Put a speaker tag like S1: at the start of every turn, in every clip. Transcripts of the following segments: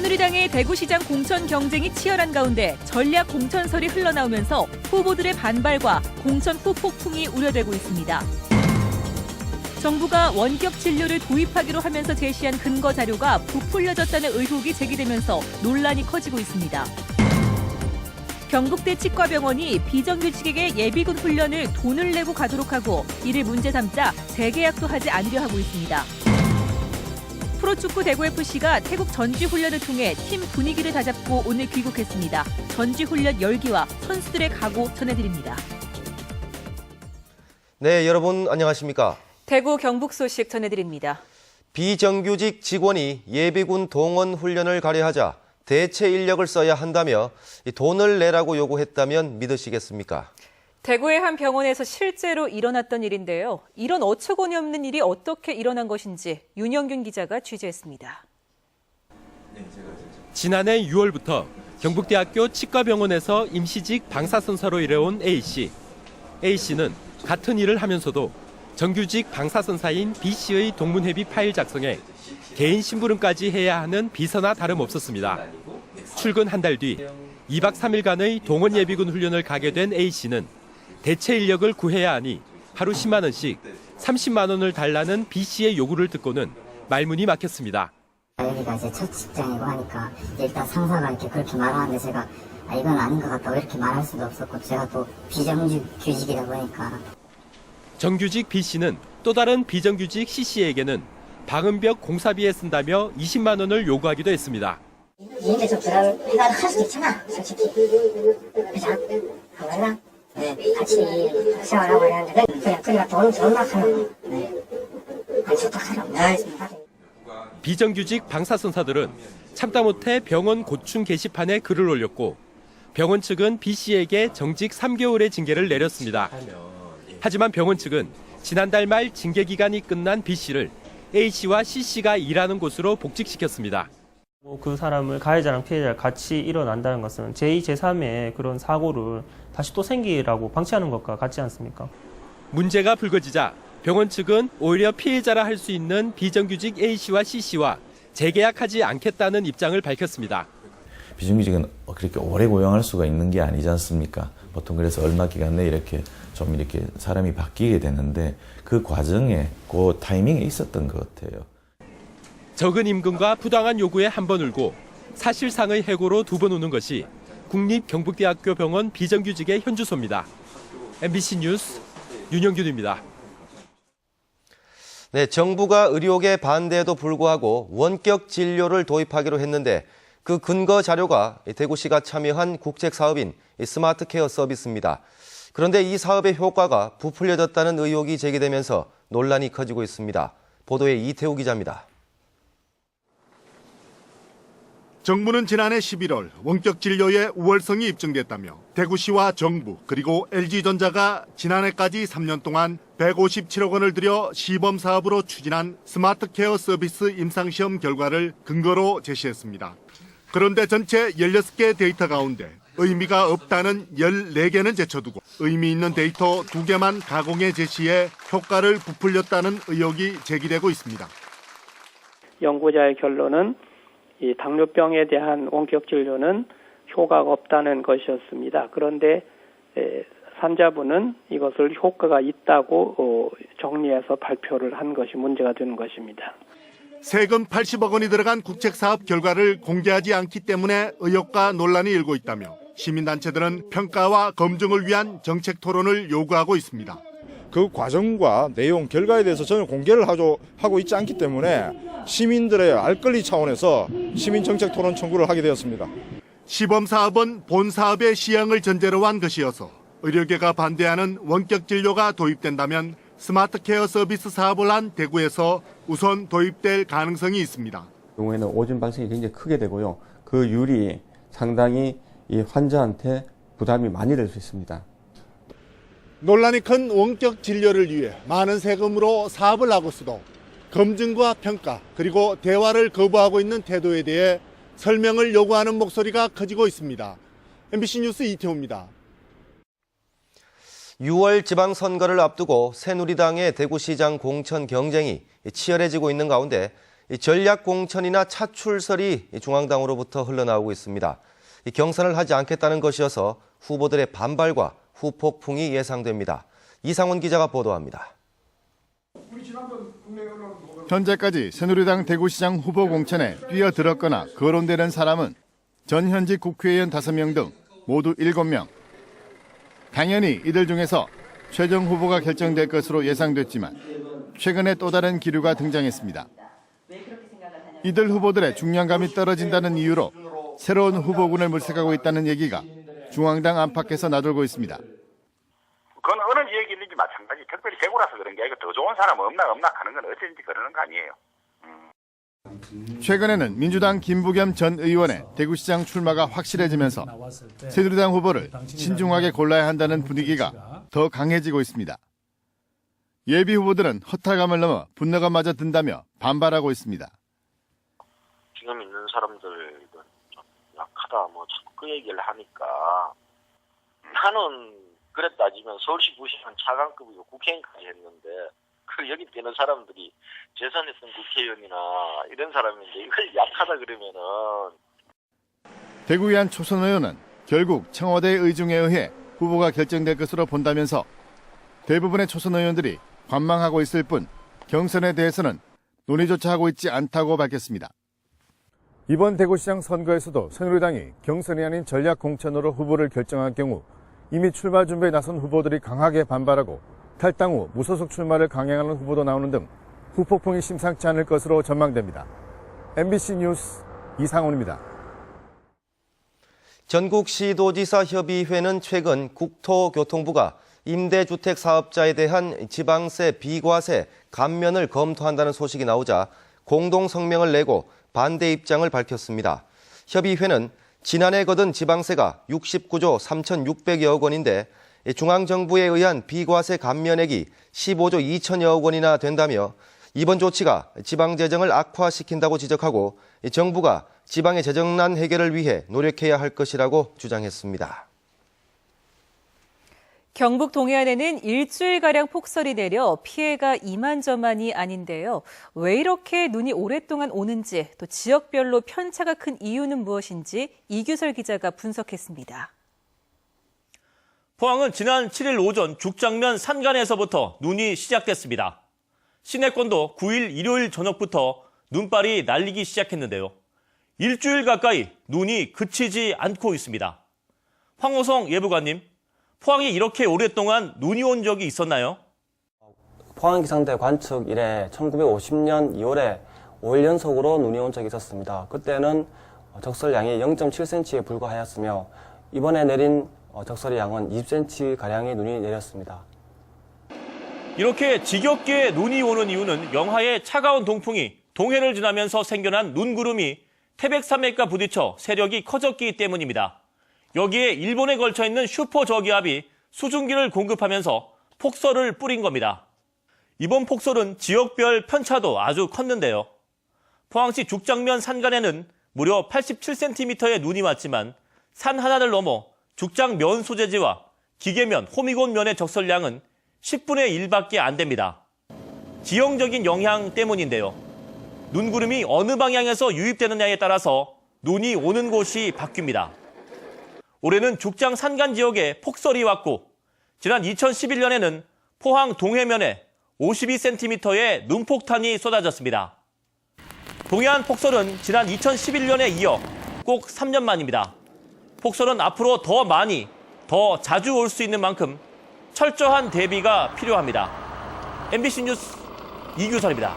S1: 새누리당의 대구시장 공천 경쟁이 치열한 가운데 전략 공천설이 흘러나오면서 후보들의 반발과 공천 후폭풍이 우려되고 있습니다. 정부가 원격 진료를 도입하기로 하면서 제시한 근거 자료가 부풀려졌다는 의혹이 제기되면서 논란이 커지고 있습니다. 경북대 치과병원이 비정규직에게 예비군 훈련을 돈을 내고 가도록 하고 이를 문제 삼자 재계약도 하지 않으려 하고 있습니다. 프로축구 대구FC가 태국 전지훈련을 통해 팀 분위기를 다잡고 오늘 귀국했습니다. 전지훈련 열기와 선수들의 각오 전해드립니다.
S2: 네, 여러분 안녕하십니까?
S1: 대구 경북 소식 전해드립니다.
S2: 비정규직 직원이 예비군 동원 훈련을 가려 하자 대체 인력을 써야 한다며 돈을 내라고 요구했다면 믿으시겠습니까?
S1: 대구의 한 병원에서 실제로 일어났던 일인데요. 이런 어처구니 없는 일이 어떻게 일어난 것인지 윤영균 기자가 취재했습니다.
S3: 지난해 6월부터 경북대학교 치과병원에서 임시직 방사선사로 일해온 A씨. A씨는 같은 일을 하면서도 정규직 방사선사인 B씨의 동문회비 파일 작성에 개인 심부름까지 해야 하는 비서나 다름없었습니다. 출근 한 달 뒤 2박 3일간의 동원 예비군 훈련을 가게 된 A씨는 대체 인력을 구해야 하니 하루 10만 원씩 30만 원을 달라는 B씨의 요구를 듣고는 말문이 막혔습니다.
S4: 여기가 제 첫 직장이고 하니까 일단 상사가 이렇게 그렇게 말하는데 제가 이건 아닌 것 같다고 이렇게 말할 수도 없었고 제가 또 비정규직이다 보니까.
S3: 정규직 B씨는 또 다른 비정규직 C씨에게는 방음벽 공사비에 쓴다며 20만 원을 요구하기도 했습니다.
S4: 니인데 좀 부담해가 할 수도 있잖아, 솔직히. 그죠? 그러나 같이 생활하고 이러는데 그냥 우리가 돈 전락하는 안 좋다하라고 알겠습니다.
S3: 비정규직 방사선사들은 참다 못해 병원 고충 게시판에 글을 올렸고 병원 측은 B씨에게 정직 3개월의 징계를 내렸습니다. 하지만 병원 측은 지난달 말 징계 기간이 끝난 B씨를 A씨와 C씨가 일하는 곳으로 복직시켰습니다.
S5: 그 사람을 가해자랑 피해자가 같이 일어난다는 것은 제2, 제3의 그런 사고를 다시 또 생기라고 방치하는 것과 같지 않습니까?
S3: 문제가 불거지자 병원 측은 오히려 피해자라 할 수 있는 비정규직 A씨와 C씨와 재계약하지 않겠다는 입장을 밝혔습니다.
S6: 비정규직은 그렇게 오래 고용할 수가 있는 게 아니지 않습니까? 보통 그래서 얼마 기간 내에 이렇게 사람이 바뀌게 되는데 그 과정에 그 타이밍에 있었던 것 같아요.
S3: 적은 임금과 부당한 요구에 한 번 울고 사실상의 해고로 두 번 우는 것이 국립경북대학교 병원 비정규직의 현주소입니다. MBC 뉴스 윤영균입니다.
S2: 네, 정부가 의료계 반대에도 불구하고 원격 진료를 도입하기로 했는데 그 근거 자료가 대구시가 참여한 국책 사업인 스마트 케어 서비스입니다. 그런데 이 사업의 효과가 부풀려졌다는 의혹이 제기되면서 논란이 커지고 있습니다. 보도에 이태우 기자입니다.
S7: 정부는 지난해 11월 원격 진료의 우월성이 입증됐다며 대구시와 정부 그리고 LG전자가 지난해까지 3년 동안 157억 원을 들여 시범 사업으로 추진한 스마트 케어 서비스 임상시험 결과를 근거로 제시했습니다. 그런데 전체 16개 데이터 가운데 의미가 없다는 14개는 제쳐두고 의미 있는 데이터 2개만 가공해 제시해 효과를 부풀렸다는 의혹이 제기되고 있습니다.
S8: 연구자의 결론은 이 당뇨병에 대한 원격 진료는 효과가 없다는 것이었습니다. 그런데 산자부는 이것을 효과가 있다고 정리해서 발표를 한 것이 문제가 되는 것입니다.
S7: 세금 80억 원이 들어간 국책사업 결과를 공개하지 않기 때문에 의혹과 논란이 일고 있다며 시민단체들은 평가와 검증을 위한 정책 토론을 요구하고 있습니다.
S9: 그 과정과 내용, 결과에 대해서 전혀 공개를 하고 있지 않기 때문에 시민들의 알 권리 차원에서 시민정책 토론 청구를 하게 되었습니다.
S7: 시범사업은 본사업의 시행을 전제로 한 것이어서 의료계가 반대하는 원격 진료가 도입된다면 스마트 케어 서비스 사업을 한 대구에서 우선 도입될 가능성이 있습니다.
S10: 경우에는 오줌 발생이 굉장히 크게 되고요. 그 율이 상당히 이 환자한테 부담이 많이 될 수 있습니다.
S7: 논란이 큰 원격 진료를 위해 많은 세금으로 사업을 하고서도 검증과 평가 그리고 대화를 거부하고 있는 태도에 대해 설명을 요구하는 목소리가 커지고 있습니다. MBC 뉴스 이태우입니다.
S2: 6월 지방선거를 앞두고 새누리당의 대구시장 공천 경쟁이 치열해지고 있는 가운데 전략 공천이나 차출설이 중앙당으로부터 흘러나오고 있습니다. 경선을 하지 않겠다는 것이어서 후보들의 반발과 후폭풍이 예상됩니다. 이상훈 기자가 보도합니다.
S7: 현재까지 새누리당 대구시장 후보 공천에 뛰어들었거나 거론되는 사람은 전현직 국회의원 5명 등 모두 7명. 당연히 이들 중에서 최종 후보가 결정될 것으로 예상됐지만 최근에 또 다른 기류가 등장했습니다. 이들 후보들의 중량감이 떨어진다는 이유로 새로운 후보군을 물색하고 있다는 얘기가 중앙당 안팎에서 나돌고 있습니다.
S11: 그건 어느 지역이 있는지 마찬가지. 특별히 대구라서 그런 게 아니고 더 좋은 사람 없나 하는 건 어쩐지 그러는 거 아니에요.
S7: 최근에는 민주당 김부겸 전 의원의 대구시장 출마가 확실해지면서 새누리당 후보를 신중하게 골라야 한다는 분위기가 더 강해지고 있습니다. 예비 후보들은 허탈감을 넘어 분노가 마저 든다며 반발하고 있습니다.
S11: 지금 있는 사람들은 좀 약하다 자꾸 그 얘기를 하니까 나는 그래 따지면 서울시 부시장 차관급이고 국회의원까지 했는데 여기 되는 사람들이 재선했던 국회의원이나 이런 사람인데 이걸 약하다 그러면은.
S7: 대구의 한 초선 의원은 결국 청와대의 의중에 의해 후보가 결정될 것으로 본다면서 대부분의 초선 의원들이 관망하고 있을 뿐 경선에 대해서는 논의조차 하고 있지 않다고 밝혔습니다. 이번 대구시장 선거에서도 새누리당이 경선이 아닌 전략 공천으로 후보를 결정한 경우 이미 출마 준비에 나선 후보들이 강하게 반발하고 탈당 후 무소속 출마를 강행하는 후보도 나오는 등 후폭풍이 심상치 않을 것으로 전망됩니다. MBC 뉴스 이상훈입니다.
S2: 전국시도지사협의회는 최근 국토교통부가 임대주택 사업자에 대한 지방세 비과세 감면을 검토한다는 소식이 나오자 공동 성명을 내고 반대 입장을 밝혔습니다. 협의회는 지난해 거둔 지방세가 69조 3,600여억 원인데 중앙정부에 의한 비과세 감면액이 15조 2천여억 원이나 된다며 이번 조치가 지방 재정을 악화시킨다고 지적하고 정부가 지방의 재정난 해결을 위해 노력해야 할 것이라고 주장했습니다.
S1: 경북 동해안에는 일주일가량 폭설이 내려 피해가 이만저만이 아닌데요. 왜 이렇게 눈이 오랫동안 오는지 또 지역별로 편차가 큰 이유는 무엇인지 이규설 기자가 분석했습니다.
S12: 포항은 지난 7일 오전 죽장면 산간에서부터 눈이 시작됐습니다. 시내권도 9일 일요일 저녁부터 눈발이 날리기 시작했는데요. 일주일 가까이 눈이 그치지 않고 있습니다. 황호성 예보관님, 포항이 이렇게 오랫동안 눈이 온 적이 있었나요?
S13: 포항기상대 관측 이래 1950년 2월에 5일 연속으로 눈이 온 적이 있었습니다. 그때는 적설량이 0.7cm에 불과하였으며 이번에 내린 적설의 양은 20cm가량의 눈이 내렸습니다.
S12: 이렇게 지겹게 눈이 오는 이유는 영하의 차가운 동풍이 동해를 지나면서 생겨난 눈구름이 태백산맥과 부딪혀 세력이 커졌기 때문입니다. 여기에 일본에 걸쳐 있는 슈퍼저기압이 수증기를 공급하면서 폭설을 뿌린 겁니다. 이번 폭설은 지역별 편차도 아주 컸는데요. 포항시 죽장면 산간에는 무려 87cm의 눈이 왔지만 산 하나를 넘어 죽장면 소재지와 기계면, 호미곶면의 적설량은 10분의 1밖에 안 됩니다. 지형적인 영향 때문인데요. 눈구름이 어느 방향에서 유입되느냐에 따라서 눈이 오는 곳이 바뀝니다. 올해는 죽장 산간 지역에 폭설이 왔고 지난 2011년에는 포항 동해면에 52cm의 눈폭탄이 쏟아졌습니다. 동해안 폭설은 지난 2011년에 이어 꼭 3년 만입니다. 폭설은 앞으로 더 많이, 더 자주 올 수 있는 만큼 철저한 대비가 필요합니다. MBC 뉴스 이규설입니다.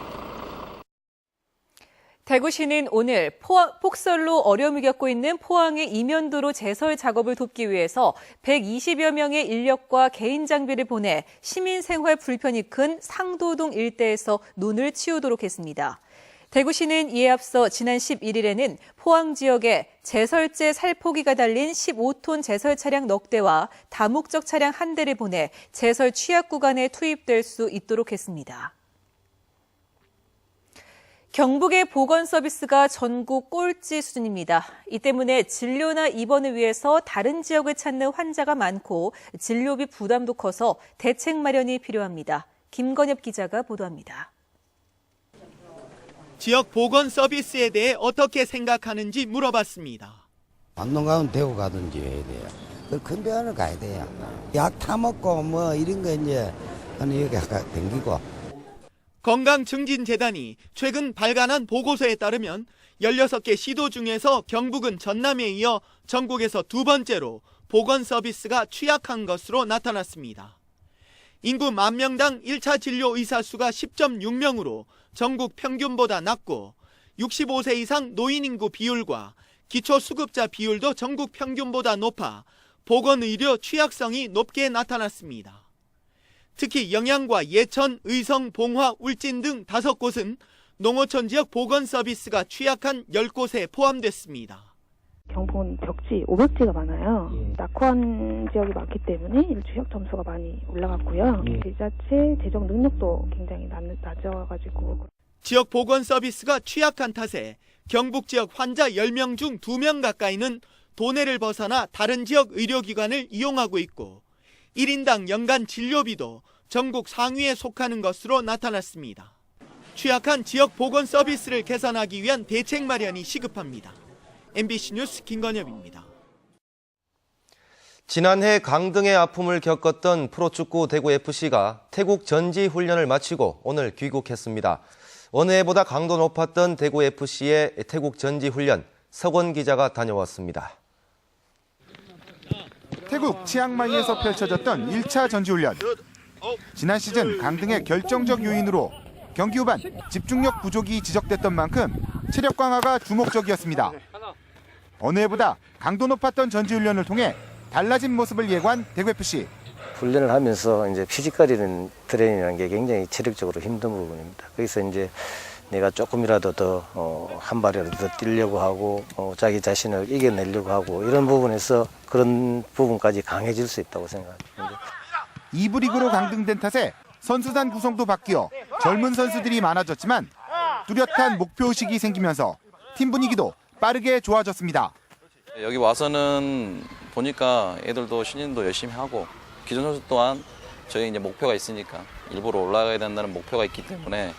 S1: 대구시는 오늘 폭설로 어려움을 겪고 있는 포항의 이면도로 제설 작업을 돕기 위해서 120여 명의 인력과 개인 장비를 보내 시민 생활 불편이 큰 상도동 일대에서 눈을 치우도록 했습니다. 대구시는 이에 앞서 지난 11일에는 포항 지역에 제설제 살포기가 달린 15톤 제설 차량 넉 대와 다목적 차량 1대를 보내 제설 취약 구간에 투입될 수 있도록 했습니다. 경북의 보건 서비스가 전국 꼴찌 수준입니다. 이 때문에 진료나 입원을 위해서 다른 지역을 찾는 환자가 많고 진료비 부담도 커서 대책 마련이 필요합니다. 김건엽 기자가 보도합니다.
S14: 지역 보건 서비스에 대해 어떻게 생각하는지 물어봤습니다.
S15: 안동 가면 대구 가든지 해야 돼요. 큰 병원을 가야 돼요. 약 타먹고 뭐 이런 거 이제 여기 댕기고.
S14: 건강증진재단이 최근 발간한 보고서에 따르면 16개 시도 중에서 경북은 전남에 이어 전국에서 두 번째로 보건 서비스가 취약한 것으로 나타났습니다. 인구 10,000명당 1차 진료 의사 수가 10.6명으로 전국 평균보다 낮고 65세 이상 노인 인구 비율과 기초수급자 비율도 전국 평균보다 높아 보건의료 취약성이 높게 나타났습니다. 특히 영양과 예천, 의성, 봉화, 울진 등 5곳은 농어촌 지역 보건 서비스가 취약한 10곳에 포함됐습니다.
S16: 경북은 벽지, 오벽지가 많아요. 낙후한 지역이 많기 때문에 일주역 점수가 많이 올라갔고요. 지자체 재정 능력도 굉장히 낮아가지고.
S14: 지역 보건 서비스가 취약한 탓에 경북 지역 환자 10명 중 2명 가까이는 도내를 벗어나 다른 지역 의료기관을 이용하고 있고 1인당 연간 진료비도 전국 상위에 속하는 것으로 나타났습니다. 취약한 지역 보건 서비스를 개선하기 위한 대책 마련이 시급합니다. MBC 뉴스 김건엽입니다.
S2: 지난해 강등의 아픔을 겪었던 프로축구 대구FC가 태국 전지 훈련을 마치고 오늘 귀국했습니다. 어느 해보다 강도 높았던 대구FC의 태국 전지 훈련, 석원 기자가 다녀왔습니다.
S17: 태국 치앙마이에서 펼쳐졌던 1차 전지훈련. 지난 시즌 강등의 결정적 요인으로 경기 후반 집중력 부족이 지적됐던 만큼 체력 강화가 주목적이었습니다. 어느 해보다 강도 높았던 전지훈련을 통해 달라진 모습을 예고한 대구FC.
S18: 훈련을 하면서 이제 피지컬이라는 트레이닝이라는 게 굉장히 체력적으로 힘든 부분입니다. 그래서 이제 내가 조금이라도 더 한 발이라도 더 뛰려고 하고 자기 자신을 이겨내려고 하고 이런 부분에서 그런 부분까지 강해질 수 있다고 생각합니다.
S17: 2부 리그로 강등된 탓에 선수단 구성도 바뀌어 젊은 선수들이 많아졌지만 뚜렷한 목표의식이 생기면서 팀 분위기도 빠르게 좋아졌습니다.
S19: 여기 와서는 보니까 애들도 신인도 열심히 하고 기존 선수 또한 저희 이제 목표가 있으니까 일부러 올라가야 된다는 목표가 있기 때문에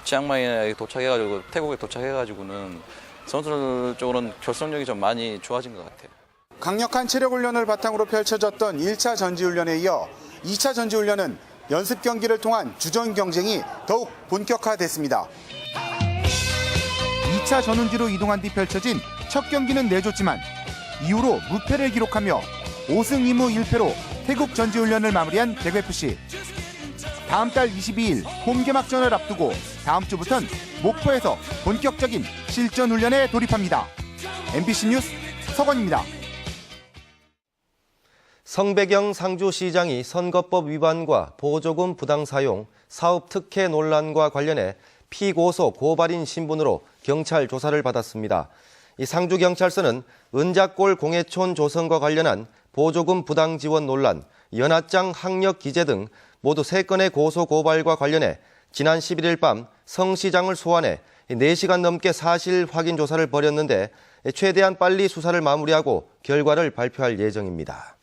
S19: 치앙마이에 도착해가지고 태국에 도착해가지고는 선수들 쪽으로는 결속력이 좀 많이 좋아진 것 같아요.
S17: 강력한 체력 훈련을 바탕으로 펼쳐졌던 1차 전지훈련에 이어 2차 전지훈련은 연습 경기를 통한 주전 경쟁이 더욱 본격화됐습니다. 2차 전운지로 이동한 뒤 펼쳐진 첫 경기는 내줬지만 이후로 무패를 기록하며 5승 2무 1패로 태국 전지훈련을 마무리한 대구FC. 다음 달 22일 홈 개막전을 앞두고 다음 주부터는 목포에서 본격적인 실전 훈련에 돌입합니다. MBC 뉴스 석원입니다.
S2: 성배경 상주시장이 선거법 위반과 보조금 부당 사용, 사업 특혜 논란과 관련해 피고소 고발인 신분으로 경찰 조사를 받았습니다. 이 상주경찰서는 은자골 공해촌 조성과 관련한 보조금 부당 지원 논란, 연하장 학력 기재 등 모두 3건의 고소 고발과 관련해 지난 11일 밤 성 시장을 소환해 4시간 넘게 사실 확인 조사를 벌였는데 최대한 빨리 수사를 마무리하고 결과를 발표할 예정입니다.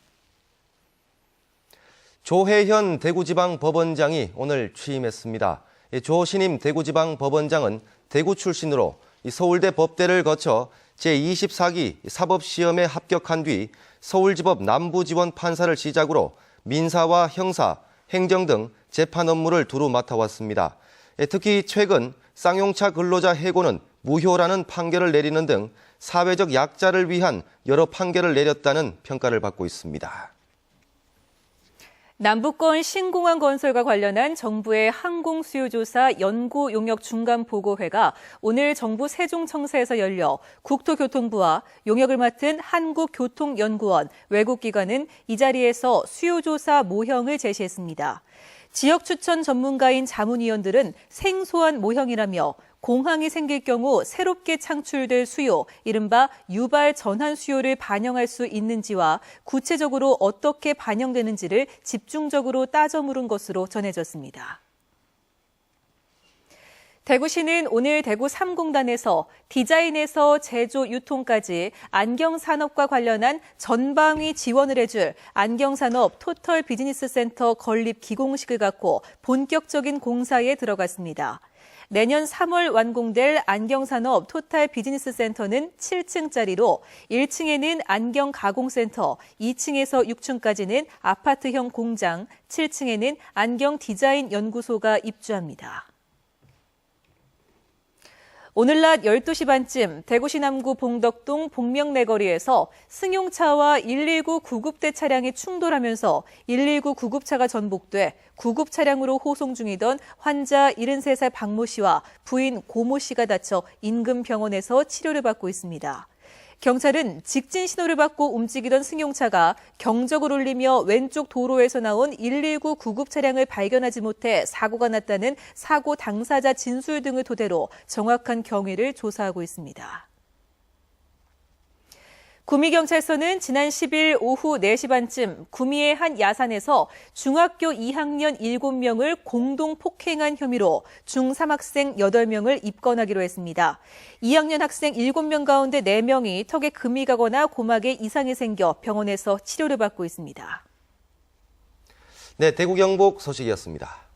S2: 조혜현 대구지방법원장이 오늘 취임했습니다. 조 신임 대구지방법원장은 대구 출신으로 서울대 법대를 거쳐 제24기 사법시험에 합격한 뒤 서울지법 남부지원 판사를 시작으로 민사와 형사, 행정 등 재판 업무를 두루 맡아왔습니다. 특히 최근 쌍용차 근로자 해고는 무효라는 판결을 내리는 등 사회적 약자를 위한 여러 판결을 내렸다는 평가를 받고 있습니다.
S1: 남부권 신공항 건설과 관련한 정부의 항공수요조사 연구 용역 중간 보고회가 오늘 정부 세종청사에서 열려 국토교통부와 용역을 맡은 한국교통연구원, 외국기관은 이 자리에서 수요조사 모형을 제시했습니다. 지역 추천 전문가인 자문위원들은 생소한 모형이라며 공항이 생길 경우 새롭게 창출될 수요, 이른바 유발 전환 수요를 반영할 수 있는지와 구체적으로 어떻게 반영되는지를 집중적으로 따져 물은 것으로 전해졌습니다. 대구시는 오늘 대구 3공단에서 디자인에서 제조, 유통까지 안경산업과 관련한 전방위 지원을 해줄 안경산업 토털 비즈니스 센터 건립 기공식을 갖고 본격적인 공사에 들어갔습니다. 내년 3월 완공될 안경산업 토탈 비즈니스 센터는 7층짜리로 1층에는 안경 가공센터, 2층에서 6층까지는 아파트형 공장, 7층에는 안경 디자인 연구소가 입주합니다. 오늘 낮 12시 반쯤 대구시 남구 봉덕동 복명내거리에서 승용차와 119 구급대 차량이 충돌하면서 119 구급차가 전복돼 구급 차량으로 호송 중이던 환자 73살 박모 씨와 부인 고모 씨가 다쳐 인근 병원에서 치료를 받고 있습니다. 경찰은 직진 신호를 받고 움직이던 승용차가 경적을 울리며 왼쪽 도로에서 나온 119 구급 차량을 발견하지 못해 사고가 났다는 사고 당사자 진술 등을 토대로 정확한 경위를 조사하고 있습니다. 구미경찰서는 지난 10일 오후 4시 반쯤 구미의 한 야산에서 중학교 2학년 7명을 공동 폭행한 혐의로 중3 학생 8명을 입건하기로 했습니다. 2학년 학생 7명 가운데 4명이 턱에 금이 가거나 고막에 이상이 생겨 병원에서 치료를 받고 있습니다.
S2: 네, 대구 경북 소식이었습니다.